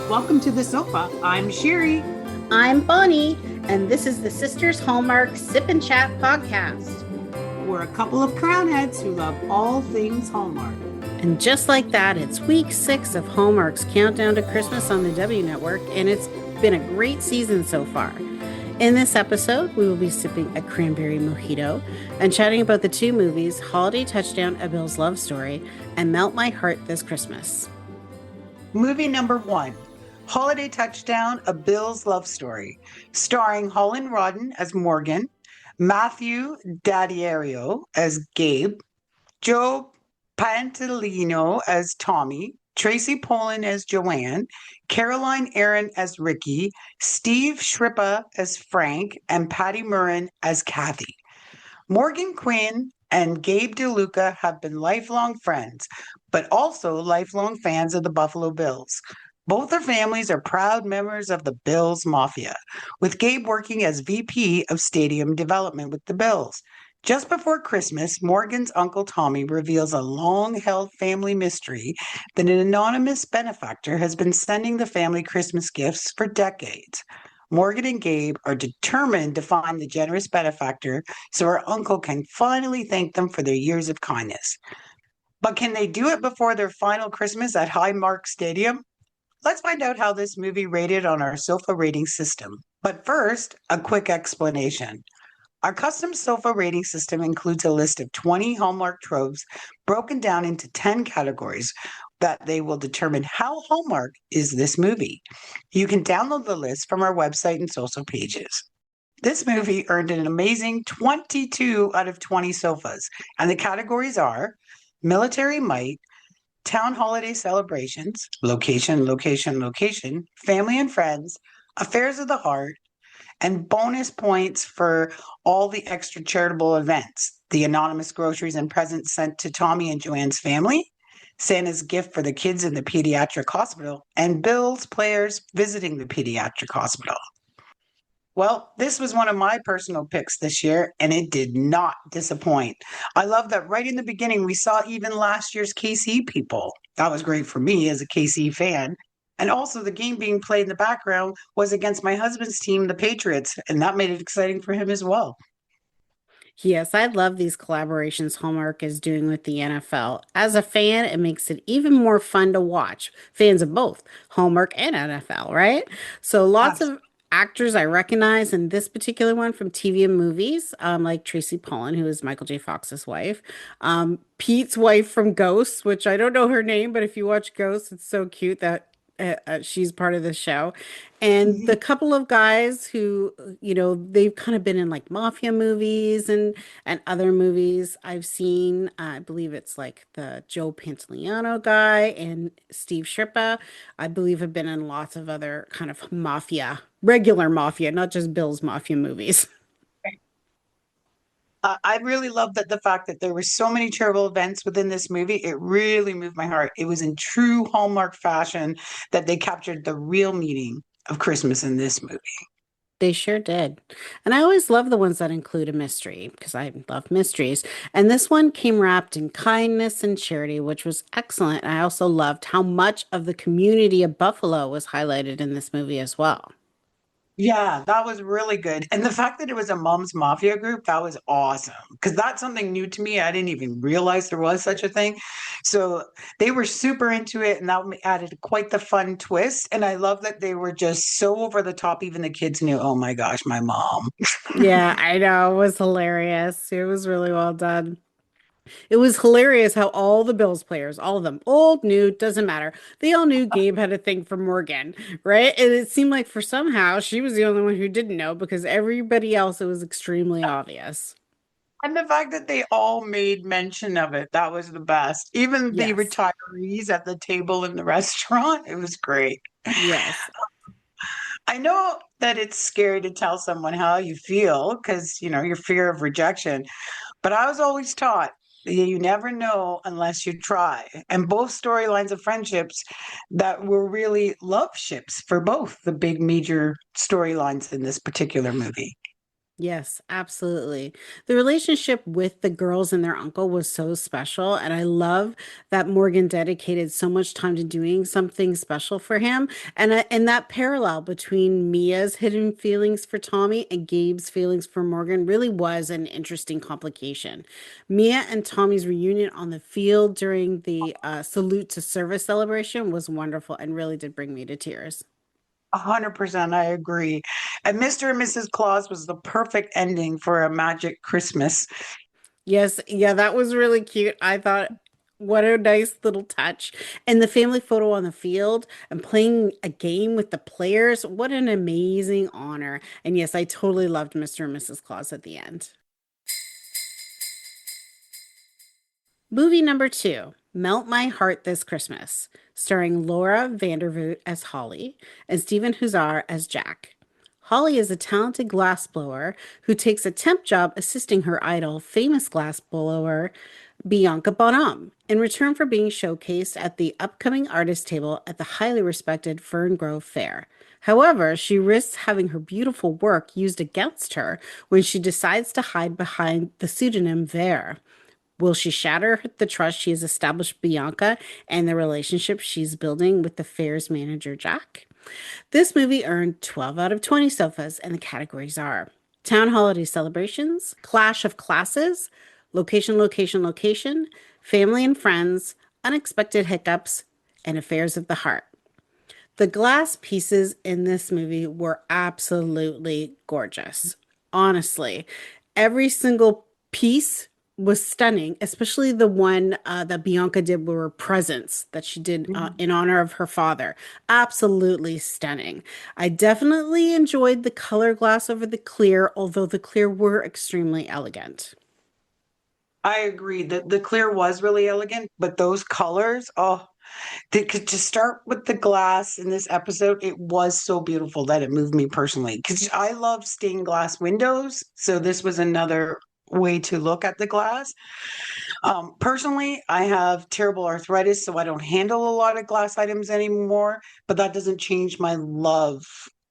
Welcome to the sofa. I'm Sherry. I'm Bonnie, and this is the Sisters Hallmark Sip and Chat podcast. We're a couple of crown heads who love all things Hallmark. And just like that, it's week 6 of Hallmark's Countdown to Christmas on the W Network, and it's been a great season so far. In this episode, we will be sipping a cranberry mojito and chatting about the two movies, Holiday Touchdown, A Bill's Love Story, and Melt My Heart This Christmas. Movie number 1, Holiday Touchdown, A Bill's Love Story, starring Holland Rodden as Morgan, Matthew Daddario as Gabe, Joe Pantoliano as Tommy, Tracy Pollan as Joanne, Caroline Aaron as Ricky, Steve Shrippa as Frank, and Patty Murrin as Kathy. Morgan Quinn and Gabe DeLuca have been lifelong friends, but also lifelong fans of the Buffalo Bills. Both their families are proud members of the Bills Mafia, with Gabe working as VP of Stadium Development with the Bills. Just before Christmas, Morgan's Uncle Tommy reveals a long-held family mystery that an anonymous benefactor has been sending the family Christmas gifts for decades. Morgan and Gabe are determined to find the generous benefactor so her uncle can finally thank them for their years of kindness. But can they do it before their final Christmas at Highmark Stadium? Let's find out how this movie rated on our SOFA rating system. But first, a quick explanation. Our custom SOFA rating system includes a list of 20 Hallmark tropes broken down into 10 categories that they will determine how Hallmark is this movie. You can download the list from our website and social pages. This movie earned an amazing 22 out of 20 SOFAs, and the categories are military might, town holiday celebrations, location, family and friends, affairs of the heart, and bonus points for all the extra charitable events, the anonymous groceries and presents sent to Tommy and Joanne's family, Santa's gift for the kids in the pediatric hospital, and Bills players visiting the pediatric hospital. Well, this was one of my personal picks this year, and it did not disappoint. I love that right in the beginning, we saw even last year's KC people. That was great for me as a KC fan. And also, the game being played in the background was against my husband's team, the Patriots, and that made it exciting for him as well. Yes, I love these collaborations Hallmark is doing with the NFL. As a fan, it makes it even more fun to watch. Fans of both Hallmark and NFL, right? So lots of actors I recognize in this particular one from TV and movies, like Tracy Pollan, who is Michael J. Fox's wife, Pete's wife from Ghosts, which I don't know her name, but if you watch Ghosts, it's so cute that she's part of the show. And the couple of guys who, they've kind of been in like mafia movies and other movies I've seen. I believe it's like the Joe Pantoliano guy and Steve Shrippa. I believe have been in lots of other kind of mafia, regular mafia, not just Bill's mafia movies. I really love that the fact that there were so many charitable events within this movie. It really moved my heart. It was in true Hallmark fashion that they captured the real meaning of Christmas in this movie. They sure did. And I always love the ones that include a mystery because I love mysteries. And this one came wrapped in kindness and charity, which was excellent. I also loved how much of the community of Buffalo was highlighted in this movie as well. Yeah, that was really good. And the fact that it was a mom's mafia group, that was awesome. Because that's something new to me. I didn't even realize there was such a thing. So they were super into it, and that added quite the fun twist. And I love that they were just so over the top. Even the kids knew, oh my gosh, my mom. Yeah, I know. It was hilarious. It was really well done. It was hilarious how all the Bills players, all of them, old, new, doesn't matter. They all knew Gabe had a thing for Morgan, right? And it seemed like for somehow she was the only one who didn't know because everybody else it was extremely obvious. And the fact that they all made mention of it, that was the best. Even the Yes. retirees at the table in the restaurant, it was great. Yes. I know that it's scary to tell someone how you feel because, your fear of rejection. But I was always taught that you never know unless you try. And both storylines of friendships that were really love ships for both the big major storylines in this particular movie. Yes, absolutely. The relationship with the girls and their uncle was so special, and I love that Morgan dedicated so much time to doing something special for him. And that parallel between Mia's hidden feelings for Tommy and Gabe's feelings for Morgan really was an interesting complication. Mia and Tommy's reunion on the field during the salute to service celebration was wonderful and really did bring me to tears. 100%, I agree. And Mr. and Mrs. Claus was the perfect ending for a magic Christmas. Yes, yeah, that was really cute. I thought, what a nice little touch. And the family photo on the field and playing a game with the players, what an amazing honor. And yes, I totally loved Mr. and Mrs. Claus at the end. Movie number two, Melt My Heart This Christmas, starring Laura Vandervoot as Holly and Stephen Huszar as Jack. Holly is a talented glassblower who takes a temp job assisting her idol, famous glassblower Bianca Bonham, in return for being showcased at the upcoming artist table at the highly respected Fern Grove Fair. However, she risks having her beautiful work used against her when she decides to hide behind the pseudonym Vare. Will she shatter the trust she has established with Bianca and the relationship she's building with the fair's manager, Jack? This movie earned 12 out of 20 sofas, and the categories are Town Holiday Celebrations, Clash of Classes, Location, Location, Location, Family and Friends, Unexpected Hiccups, and Affairs of the Heart. The glass pieces in this movie were absolutely gorgeous. Honestly, every single piece was stunning, especially the one that Bianca did with her presents that she did in honor of her father. Absolutely stunning. I definitely enjoyed the color glass over the clear, although the clear were extremely elegant. I agree that the clear was really elegant, but those colors, oh, to start with the glass in this episode, it was so beautiful that it moved me personally because I love stained glass windows. So this was another way to look at the glass. Personally, I have terrible arthritis, so I don't handle a lot of glass items anymore, but that doesn't change my love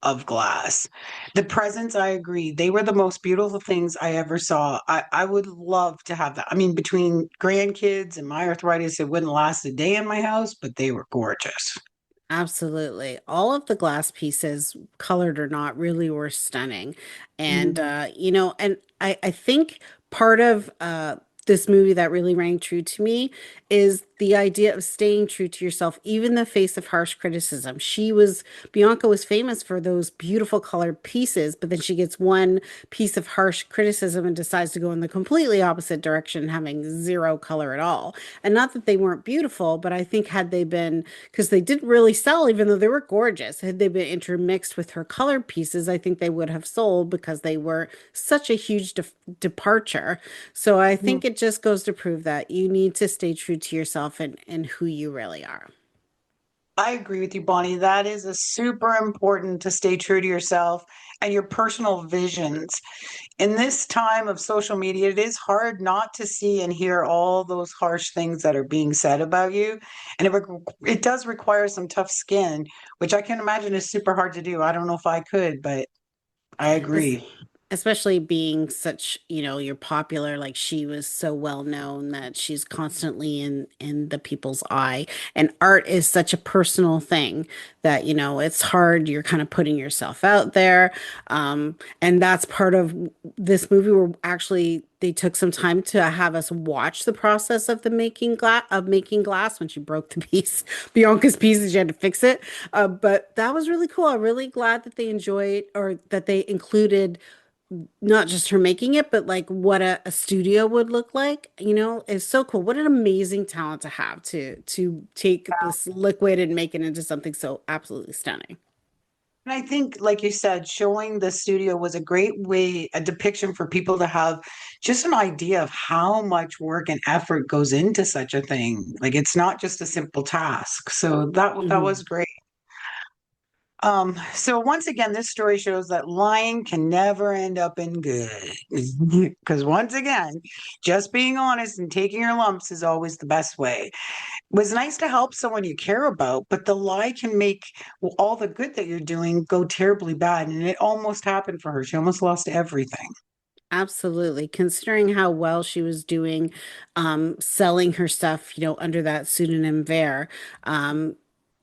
of glass. The presents, I agree, they were the most beautiful things I ever saw. I would love to have that. I mean, between grandkids and my arthritis, it wouldn't last a day in my house, but they were gorgeous. Absolutely. All of the glass pieces, colored or not, really were stunning. And Mhm. and I think part of this movie that really rang true to me is the idea of staying true to yourself, even in the face of harsh criticism. Bianca was famous for those beautiful colored pieces, but then she gets one piece of harsh criticism and decides to go in the completely opposite direction, having zero color at all. And not that they weren't beautiful, but I think had they been, because they didn't really sell, even though they were gorgeous, had they been intermixed with her colored pieces, I think they would have sold because they were such a huge departure. So I think it just goes to prove that you need to stay true to yourself and who you really are. I agree with you, Bonnie. That is a super important to stay true to yourself and your personal visions. In this time of social media, it is hard not to see and hear all those harsh things that are being said about you. And it does require some tough skin, which I can imagine is super hard to do. I don't know if I could, but I Es- agree. Especially being such, you're popular, like she was so well known that she's constantly in the people's eye. And art is such a personal thing that, it's hard. You're kind of putting yourself out there. And that's part of this movie where actually they took some time to have us watch the process of the making glass when she broke the piece, Bianca's piece, and she had to fix it. But that was really cool. I'm really glad that they enjoyed or that they included not just her making it, but like what a studio would look like, is so cool. What an amazing talent to have to take this liquid and make it into something so absolutely stunning. And I think, like you said, showing the studio was a great way, a depiction for people to have just an idea of how much work and effort goes into such a thing. Like it's not just a simple task. So that Mhm. was great. So once again, this story shows that lying can never end up in good. Because once again, just being honest and taking your lumps is always the best way. It was nice to help someone you care about, but the lie can make all the good that you're doing go terribly bad. And it almost happened for her. She almost lost everything. Absolutely. Considering how well she was doing, selling her stuff, under that pseudonym Ver. Um,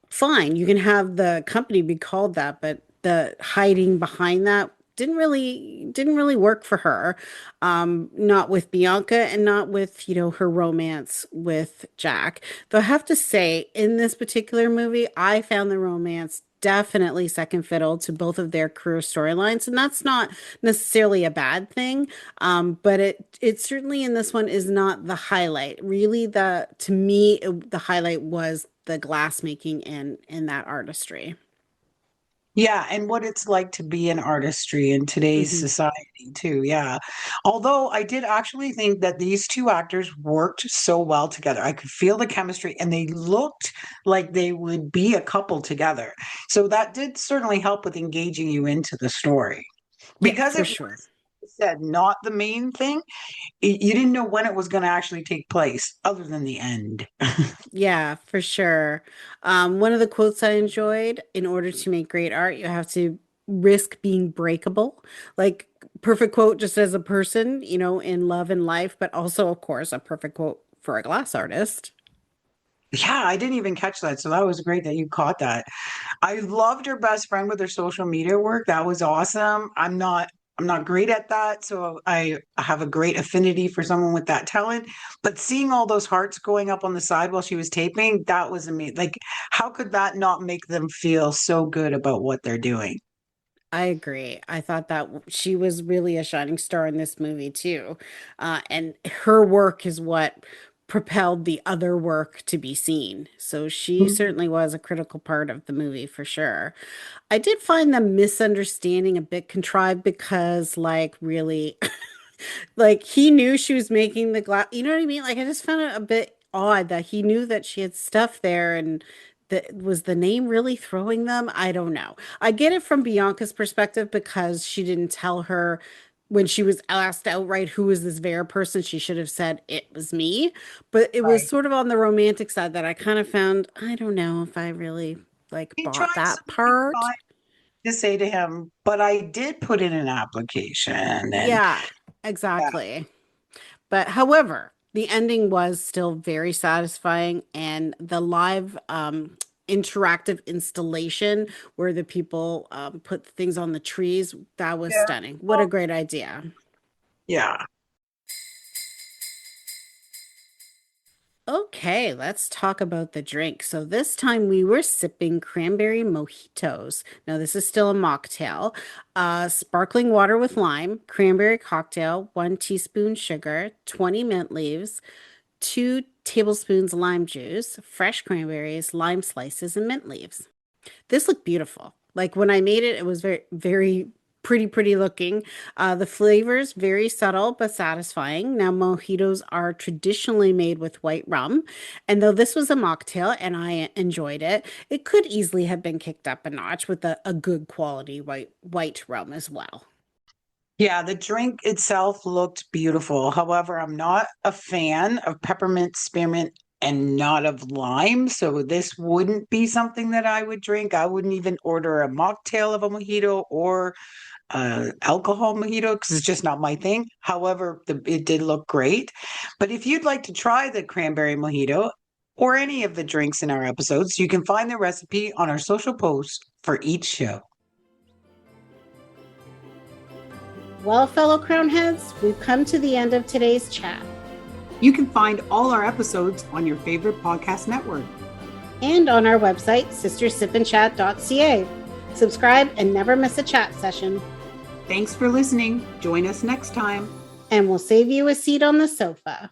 Fine, you can have the company be called that, but the hiding behind that didn't really work for her. Not with Bianca and not with, her romance with Jack. Though I have to say, in this particular movie, I found the romance definitely second fiddle to both of their career storylines, and that's not necessarily a bad thing. But it certainly in this one is not the highlight. Really, the to me the highlight was the glass making in that artistry. Yeah, and what it's like to be an artistry in today's Hmm. society too. Yeah. Although I did actually think that these two actors worked so well together. I could feel the chemistry and they looked like they would be a couple together. So that did certainly help with engaging you into the story. Yeah, Because for it sure. was said not the main thing, you didn't know when it was going to actually take place other than the end. Yeah, for sure. One of the quotes I enjoyed, in order to make great art, you have to risk being breakable. Like, perfect quote just as a person, in love and life, but also, of course, a perfect quote for a glass artist. Yeah, I didn't even catch that. So that was great that you caught that. I loved her best friend with her social media work. That was awesome. I'm not great at that, so I have a great affinity for someone with that talent. But seeing all those hearts going up on the side while she was taping, that was amazing. Like, how could that not make them feel so good about what they're doing? I agree. I thought that she was really a shining star in this movie too. And her work is what propelled the other work to be seen. So she Mhm. certainly was a critical part of the movie for sure. I did find the misunderstanding a bit contrived because, like, really, like he knew she was making the glass. You know what I mean? Like, I just found it a bit odd that he knew that she had stuff there and that was the name really throwing them. I don't know. I get it from Bianca's perspective because she didn't tell her when she was asked outright who is this Vera person. She should have said it was me. But it was Right. sort of on the romantic side that I kind of found, I don't know if I really like He bought tried so that many part. times to say to him, but I did put in an application and Yeah, yeah, exactly. But however, the ending was still very satisfying, and the live interactive installation where the people put things on the trees, that was yeah, stunning. What a well, great idea. yeah. Okay, let's talk about the drink. So this time we were sipping cranberry mojitos. Now this is still a mocktail. Sparkling water with lime, cranberry cocktail, 1 teaspoon sugar, 20 mint leaves, 2 tablespoons lime juice, fresh cranberries, lime slices, and mint leaves. This looked beautiful. Like when I made it, it was very, very pretty looking. The flavors very subtle but satisfying. Now, mojitos are traditionally made with white rum, and though this was a mocktail and I enjoyed it, it could easily have been kicked up a notch with a good quality white rum as well. Yeah, the drink itself looked beautiful. However, I'm not a fan of peppermint, spearmint, and not of lime. So this wouldn't be something that I would drink. I wouldn't even order a mocktail of a mojito or alcohol mojito because it's just not my thing. However, it did look great. But if you'd like to try the cranberry mojito or any of the drinks in our episodes, you can find the recipe on our social posts for each show. Well, fellow crown heads, we've come to the end of today's chat. You can find all our episodes on your favorite podcast network. And on our website, sistersipandchat.ca. Subscribe and never miss a chat session. Thanks for listening. Join us next time. And we'll save you a seat on the sofa.